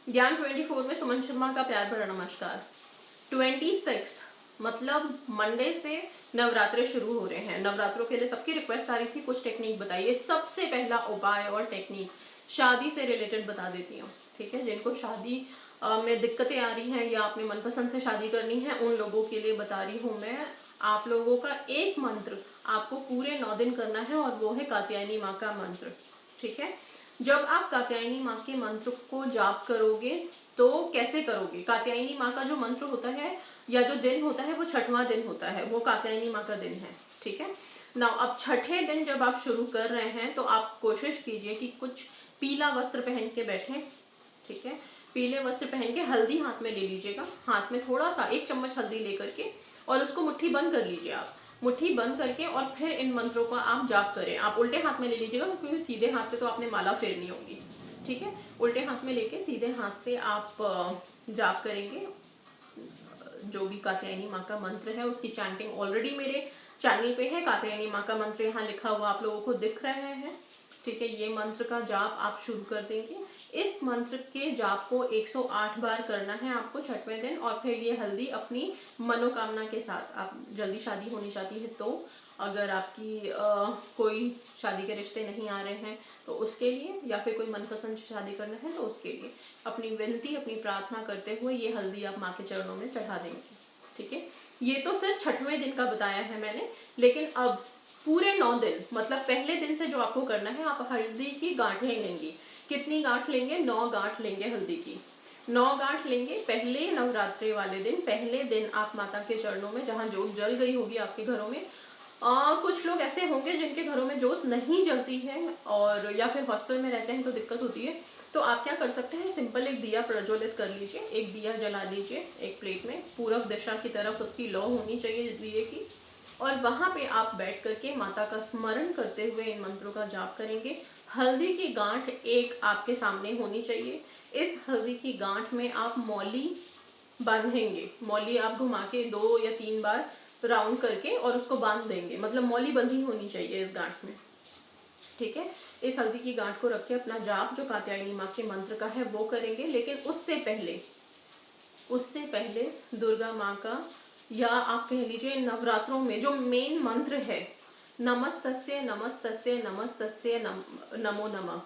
ज्ञान 24 में सुमन शर्मा का प्यार भरा नमस्कार। 26 मतलब मंडे से नवरात्रे शुरू हो रहे हैं। नवरात्रों के लिए सबकी रिक्वेस्ट आ रही थी कुछ टेक्निक बताइए। सबसे पहला उपाय और टेक्निक शादी से रिलेटेड बता देती हूँ, ठीक है। जिनको शादी में दिक्कतें आ रही हैं या अपने मनपसंद से शादी करनी है उन लोगों के लिए बता रही हूँ मैं। आप लोगों का एक मंत्र आपको पूरे 9 दिन करना है और वो है कात्यायनी माँ का मंत्र, ठीक है। जब आप कात्यायनी माँ के मंत्र को जाप करोगे तो कैसे करोगे? कात्यायनी माँ का जो मंत्र होता है या जो दिन होता है वो 6वां दिन होता है, वो कात्यायनी माँ का दिन है, ठीक है ना। अब 6ठे दिन जब आप शुरू कर रहे हैं तो आप कोशिश कीजिए कि कुछ पीला वस्त्र पहन के बैठें, ठीक है। पीले वस्त्र पहन के हल्दी हाथ में ले लीजिएगा, हाथ में थोड़ा सा 1 चम्मच हल्दी लेकर के और उसको मुट्ठी बंद कर लीजिए आप। मुट्ठी बंद करके और फिर इन मंत्रों का आप जाप करें। आप उल्टे हाथ में ले लीजिएगा क्योंकि सीधे हाथ से तो आपने माला फेरनी होगी, ठीक है। उल्टे हाथ में लेके सीधे हाथ से आप जाप करेंगे। जो भी कात्यायनी माँ का मंत्र है उसकी चैंटिंग ऑलरेडी मेरे चैनल पे है। कात्यायनी माँ का मंत्र यहाँ लिखा हुआ आप लोगों को दिख रहे हैं, ठीक है। ये मंत्र का जाप आप शुरू कर देंगे। इस मंत्र के जाप को 108 बार करना है आपको 6वें दिन। और फिर ये हल्दी अपनी मनोकामना के साथ, आप जल्दी शादी होनी चाहती है तो, अगर आपकी कोई शादी के रिश्ते नहीं आ रहे हैं तो उसके लिए, या फिर कोई मनपसंद शादी करना है तो उसके लिए अपनी विनती, अपनी प्रार्थना करते हुए ये हल्दी आप माँ के चरणों में चढ़ा देंगे, ठीक है। ये तो सिर्फ 6वें दिन का बताया है मैंने, लेकिन अब पूरे 9 दिन मतलब पहले दिन से जो आपको करना है, आप हल्दी की गांठें लेंगी। कितनी गांठ लेंगे? 9 गांठ लेंगे हल्दी की। 9 गांठ लेंगे पहले नवरात्रि वाले दिन। पहले दिन आप माता के चरणों में, जहाँ जोत जल गई होगी आपके घरों में, कुछ लोग ऐसे होंगे जिनके घरों में जोत नहीं जलती है और या फिर हॉस्टल में रहते हैं तो दिक्कत होती है, तो आप क्या कर सकते हैं, सिंपल एक दिया प्रज्वलित कर लीजिए। एक दिया जला लीजिए एक प्लेट में, पूरब दिशा की तरफ उसकी लौ होनी चाहिए दिए की, और वहाँ पे आप बैठ करके माता का स्मरण करते हुए इन मंत्रों का जाप करेंगे। हल्दी की गांठ एक आपके सामने होनी चाहिए। इस हल्दी की गांठ में आप मौली बांधेंगे। मौली आप घुमा के 2 या 3 बार राउंड करके और उसको बांध देंगे, मतलब मौली बंधी होनी चाहिए इस गांठ में, ठीक है। इस हल्दी की गांठ को रख के अपना जाप जो कात्यायनी माँ के मंत्र का है वो करेंगे। लेकिन उससे पहले दुर्गा माँ का, या आप कह लीजिए नवरात्रों में जो मेन मंत्र है, नमस्तस्य नमस्तस्य नमस्तस्य नमो नमः,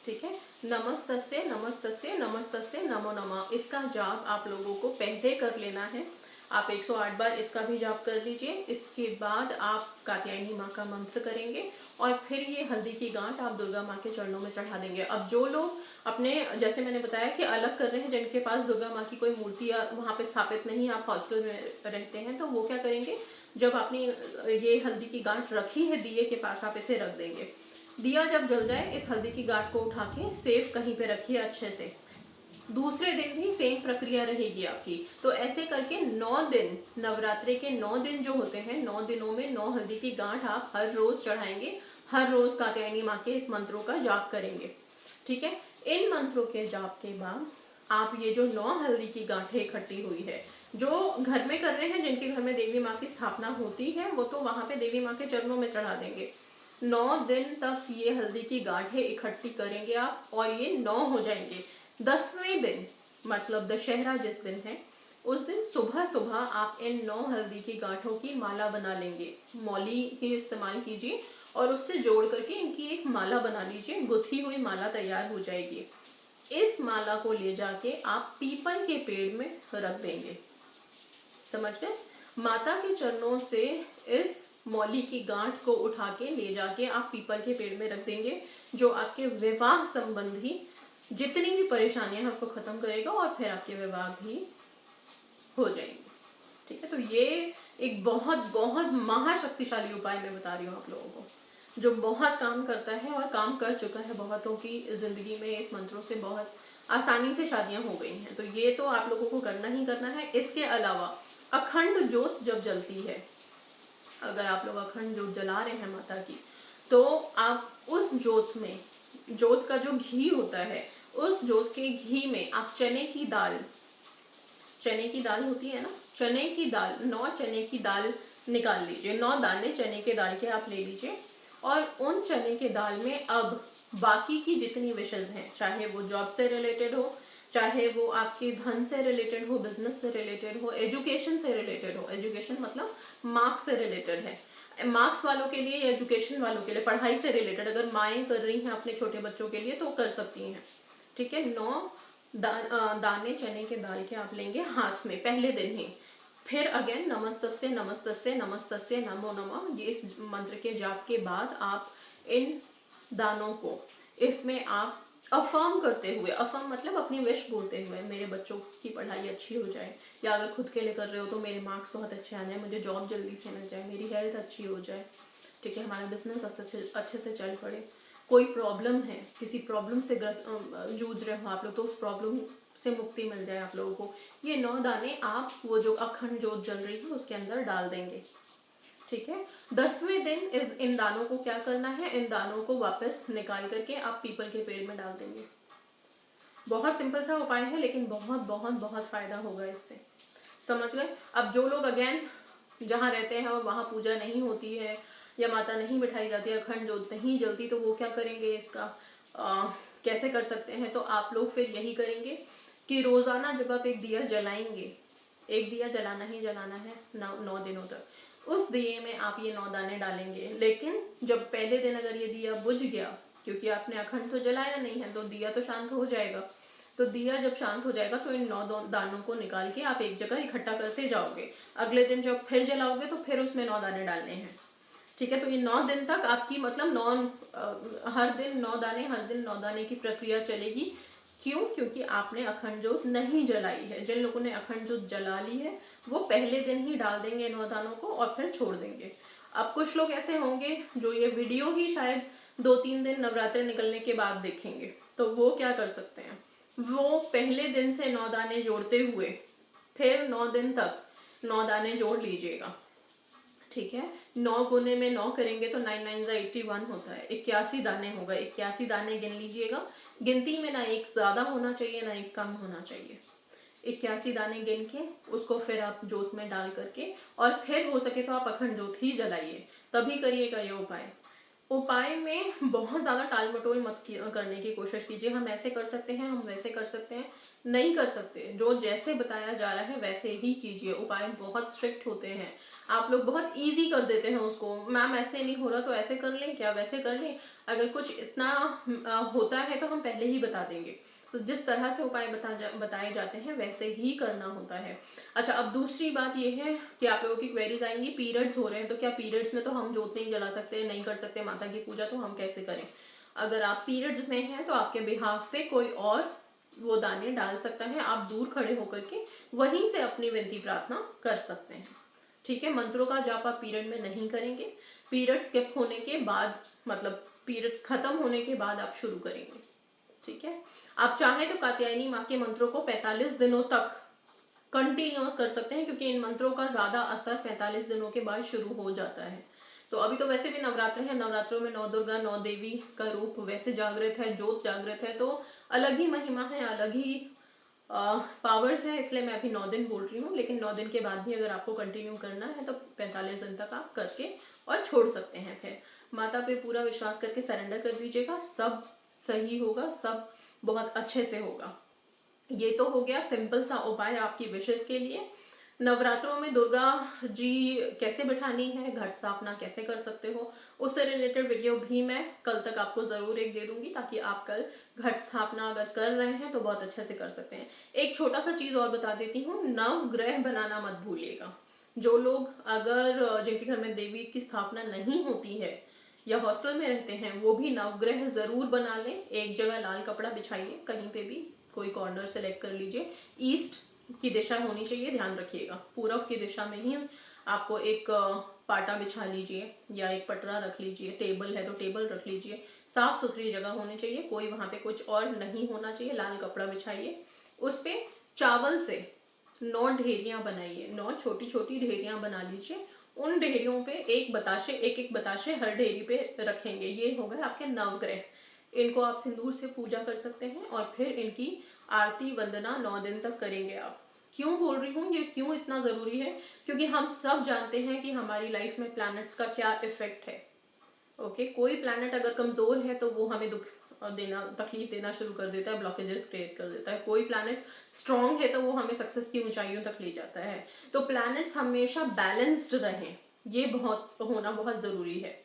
ठीक है। नमस्तस्य नमस्तस्य नमस्तस्य नमो नमः, इसका जाप आप लोगों को पहले कर लेना है। आप 108 बार इसका भी जाप कर लीजिए। इसके बाद आप कात्यायनी माँ का मंत्र करेंगे और फिर ये हल्दी की गांठ आप दुर्गा माँ के चरणों में चढ़ा देंगे। अब जो लोग अपने, जैसे मैंने बताया कि अलग कर रहे हैं, जिनके पास दुर्गा माँ की कोई मूर्ति या वहाँ पे स्थापित नहीं, आप हॉस्टल में रहते हैं, तो वो क्या करेंगे, जब आपने ये हल्दी की गांठ रखी है दिए के पास, आप इसे रख देंगे। दिया जब जल जाए इस हल्दी की गांठ को उठा के सेफ कहीं पे रखिए अच्छे से। दूसरे दिन भी सेम प्रक्रिया रहेगी आपकी। तो ऐसे करके 9 दिन, नवरात्रि के 9 दिन जो होते हैं, 9 दिनों में 9 हल्दी की गांठ आप हर रोज चढ़ाएंगे। हर रोज कात्यायनी माँ के इस मंत्रों का जाप करेंगे, ठीक है। इन मंत्रों के जाप के बाद आप ये जो 9 हल्दी की गांठें इकट्ठी हुई है, जो घर में कर रहे हैं, जिनके घर में देवी माँ की स्थापना होती है, वो तो वहां पे देवी माँ के चरणों में चढ़ा देंगे। 9 दिन तक ये हल्दी की गांठें इकट्ठी करेंगे आप और ये 9 हो जाएंगे। 10वें दिन मतलब दशहरा जिस दिन है, उस दिन सुबह सुबह आप इन 9 हल्दी की गांठों की माला बना लेंगे। मौली ही इस्तेमाल कीजिए और उससे जोड़ करके इनकी एक माला बना लीजिए। गुथी हुई माला तैयार हो जाएगी। इस माला को ले जाके आप पीपल के पेड़ में रख देंगे, समझ गए। माता के चरणों से इस मौली की गांठ को उठा के ले जाके आप पीपल के पेड़ में रख देंगे, जो आपके विवाह संबंधी जितनी भी परेशानियां हैं उसको खत्म करेगा और फिर आपके विवाह भी हो जाएंगे, ठीक है। तो ये एक बहुत बहुत महाशक्तिशाली उपाय मैं बता रही हूँ आप लोगों को, जो बहुत काम करता है और काम कर चुका है बहुतों की जिंदगी में। इस मंत्रों से बहुत आसानी से शादियां हो गई हैं। तो ये तो आप लोगों को करना ही करना है। इसके अलावा अखंड जोत जब जलती है, अगर आप लोग अखंड जोत जला रहे हैं माता की, तो आप उस जोत में, जोत का जो घी होता है, उस जोत के घी में आप चने की दाल होती है ना, चने की दाल, 9 चने की दाल निकाल लीजिए। 9 दाने चने के दाल के आप ले लीजिए और उन चने के दाल में अब बाकी की जितनी विशेष हैं, चाहे वो जॉब से रिलेटेड हो, चाहे वो आपके धन से रिलेटेड हो, बिजनेस से रिलेटेड हो, एजुकेशन से रिलेटेड हो। एजुकेशन मतलब मार्क्स से रिलेटेड है, मार्क्स वालों के लिए, एजुकेशन वालों के लिए, पढ़ाई से रिलेटेड अगर माएँ कर रही हैं अपने छोटे बच्चों के लिए तो कर सकती हैं। ठीक है, 9 दाने चने के दाल के आप लेंगे हाथ में पहले दिन ही। फिर अगेन नमस्तस्य नमस्तस्य नमस्तस्य नमो नमः, ये इस मंत्र के जाप के बाद आप इन दानों को इसमें आप अफर्म करते हुए, अफर्म मतलब अपनी विश बोलते हुए, मेरे बच्चों की पढ़ाई अच्छी हो जाए, या अगर खुद के लिए कर रहे हो तो मेरे मार्क्स बहुत अच्छे आ जाए, मुझे जॉब जल्दी से मिल जाए, मेरी हेल्थ अच्छी हो जाए, ठीक है, हमारा बिजनेस अच्छे से चल पड़े। कोई प्रॉब्लम है, किसी प्रॉब्लम से जूझ रहे हो आप लोग, तो उस प्रॉब्लम से मुक्ति मिल जाए आप लोगों को। ये 9 दाने आप वो जो अखंड जोत जल रही है उसके अंदर डाल देंगे। ठीक है, 10वें दिन इन दानों को क्या करना है, इन दानों को वापस निकाल करके आप पीपल के पेड़ में डाल देंगे। बहुत सिंपल सा उपाय है, लेकिन बहुत बहुत बहुत फायदा होगा इससे, समझ गए। अब जो लोग अगेन जहाँ रहते हैं और वहाँ पूजा नहीं होती है या माता नहीं बिठाई जाती है, अखंड जोत नहीं जलती, तो वो क्या करेंगे, इसका कैसे कर सकते हैं। तो आप लोग फिर यही करेंगे कि रोजाना जब आप एक दिया जलाएंगे, एक दिया जलाना ही जलाना है 9 दिनों तक, उस दिए में आप ये 9 दाने डालेंगे। लेकिन जब पहले दिन अगर ये दिया बुझ गया, क्योंकि आपने अखंड तो जलाया नहीं है, तो दिया तो शांत हो जाएगा, तो दिया जब शांत हो जाएगा तो इन 9 दानों को निकाल के आप एक जगह इकट्ठा करते जाओगे। अगले दिन जब फिर जलाओगे तो फिर उसमें 9 दाने डालने हैं। ठीक है, तो ये 9 दिन तक आपकी मतलब हर दिन 9 दाने, हर दिन 9 दाने की प्रक्रिया चलेगी। क्यों? क्योंकि आपने अखंड जोत नहीं जलाई है। जिन लोगों ने अखंड जोत जला ली है वो पहले दिन ही डाल देंगे 9 दानों को और फिर छोड़ देंगे। अब कुछ लोग ऐसे होंगे जो ये वीडियो ही शायद 2-3 दिन नवरात्र निकलने के बाद देखेंगे, तो वो क्या कर सकते हैं, वो पहले दिन से 9 दाने जोड़ते हुए फिर 9 दिन तक 9 दाने जोड़ लीजिएगा। ठीक है, 9 गुने में 9 करेंगे तो 9 9 81 होता है, 81 दाने होगा। 81 दाने गिन लीजिएगा, गिनती में ना एक ज्यादा होना चाहिए ना एक कम होना चाहिए। 81 दाने गिन के उसको फिर आप जोत में डाल करके, और फिर हो सके तो आप अखंड जोत ही जलाइए, तभी करिएगा ये उपाय। उपाय में बहुत ज़्यादा टाल मटोल मत करने की कोशिश कीजिए, हम ऐसे कर सकते हैं, हम वैसे कर सकते हैं, नहीं कर सकते। जो जैसे बताया जा रहा है वैसे ही कीजिए। उपाय बहुत स्ट्रिक्ट होते हैं, आप लोग बहुत इजी कर देते हैं उसको, मैम ऐसे नहीं हो रहा तो ऐसे कर लें क्या, वैसे कर लें। अगर कुछ इतना होता है तो हम पहले ही बता देंगे। तो जिस तरह से उपाय बताए जाते हैं वैसे ही करना होता है। अच्छा, अब दूसरी बात ये है कि आप लोगों की क्वेरीज आएंगी, पीरियड्स हो रहे हैं तो क्या पीरियड्स में तो हम जोत नहीं जला सकते, नहीं कर सकते माता की पूजा, तो हम कैसे करें। अगर आप पीरियड्स में हैं तो आपके बिहाफ पे कोई और वो दाने डाल सकता है, आप दूर खड़े होकर के वहीं से अपनी विनती प्रार्थना कर सकते हैं। ठीक है, मंत्रों का जाप आप पीरियड में नहीं करेंगे, पीरियड स्किप होने के बाद, मतलब पीरियड खत्म होने के बाद आप शुरू करेंगे। ठीक है, आप चाहें तो कात्यायनी माँ के मंत्रों को 45 दिनों तक कंटिन्यूस कर सकते हैं, क्योंकि इन मंत्रों का ज्यादा असर 45 दिनों के बाद शुरू हो जाता है। तो अभी तो वैसे भी नवरात्र है, नवरात्रों में 9 दुर्गा 9 देवी का रूप वैसे जागृत है, ज्योत जागृत है, तो अलग ही महिमा है, अलग ही पावर्स है, इसलिए मैं अभी 9 दिन बोल रही हूँ। लेकिन 9 दिन के बाद भी अगर आपको कंटिन्यू करना है तो 45 दिन तक आप करके और छोड़ सकते हैं। फिर माता पे पूरा विश्वास करके सरेंडर कर दीजिएगा, सब सही होगा, सब बहुत अच्छे से होगा। ये तो हो गया सिंपल सा उपाय आपकी विशेष के लिए। नवरात्रों में दुर्गा जी कैसे बिठानी है, घट स्थापना कैसे कर सकते हो, उससे रिलेटेड वीडियो भी मैं कल तक आपको जरूर एक दे दूंगी, ताकि आप कल घट स्थापना अगर कर रहे हैं तो बहुत अच्छे से कर सकते हैं। एक छोटा सा चीज और बता देती हूँ, नवग्रह बनाना मत भूलिएगा। जो लोग अगर जिनके घर में देवी की स्थापना नहीं होती है या हॉस्टल में रहते हैं, वो भी नवग्रह जरूर बना लें। एक जगह लाल कपड़ा बिछाइए, कहीं पे भी कोई कॉर्नर सेलेक्ट कर लीजिए, ईस्ट की दिशा होनी चाहिए, ध्यान रखिएगा। पूरब की दिशा में ही आपको एक पाटा बिछा लीजिए या एक पटरा रख लीजिए, टेबल है तो टेबल रख लीजिए, साफ सुथरी जगह होनी चाहिए, कोई वहां पे कुछ और नहीं होना चाहिए। लाल कपड़ा बिछाइए, उस पे चावल से 9 ढेरियां बनाइए, 9 छोटी छोटी ढेरियां बना लीजिए। उन ढेरियों पे एक बताशे, एक एक बताशे हर ढेरी पे रखेंगे। ये हो गए आपके नवग्रह। इनको आप सिंदूर से पूजा कर सकते हैं और फिर इनकी आरती वंदना 9 दिन तक करेंगे आप। क्यों बोल रही हूँ, ये क्यों इतना जरूरी है, क्योंकि हम सब जानते हैं कि हमारी लाइफ में प्लैनेट्स का क्या इफेक्ट है। ओके, कोई प्लैनेट अगर कमजोर है तो वो हमें दुख देना, तकलीफ देना शुरू कर देता है, ब्लॉकेजेस क्रिएट कर देता है। कोई प्लैनेट स्ट्रॉन्ग है तो वो हमें सक्सेस की ऊंचाइयों तक ले जाता है। तो प्लैनेट्स हमेशा बैलेंस्ड रहें, ये होना बहुत ज़रूरी है,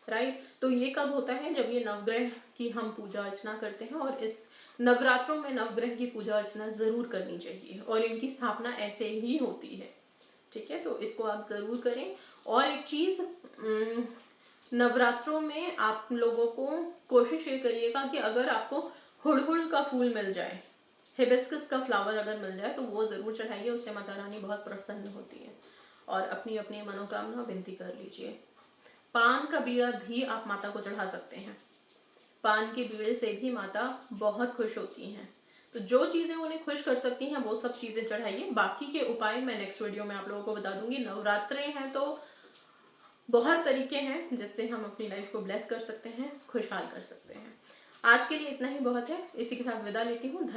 राइट। तो ये कब होता है, जब ये नवग्रह की हम पूजा अर्चना करते हैं, और इस नवरात्रों में नवग्रह की पूजा अर्चना ज़रूर करनी चाहिए, और इनकी स्थापना ऐसे ही होती है, ठीक है। तो इसको आप ज़रूर करें। और एक चीज़, नवरात्रों में आप लोगों को कोशिश ये करिएगा कि अगर आपको हुड़हुड़ का फूल मिल जाए, हिबिस्कस का फ्लावर अगर मिल जाए, तो वो ज़रूर चढ़ाइए, उससे माता रानी बहुत प्रसन्न होती है। और अपनी अपनी मनोकामना विनती कर लीजिए। पान का बीड़ा भी आप माता को चढ़ा सकते हैं, पान के बीड़े से भी माता बहुत खुश होती हैं। तो जो चीज़ें उन्हें खुश कर सकती हैं वो सब चीज़ें चढ़ाइए। बाकी के उपाय मैं नेक्स्ट वीडियो में आप लोगों को बता दूंगी। नवरात्रे हैं तो बहुत तरीके हैं जिससे हम अपनी लाइफ को ब्लेस कर सकते हैं, खुशहाल कर सकते हैं। आज के लिए इतना ही बहुत है, इसी के साथ विदा लेती हूँ।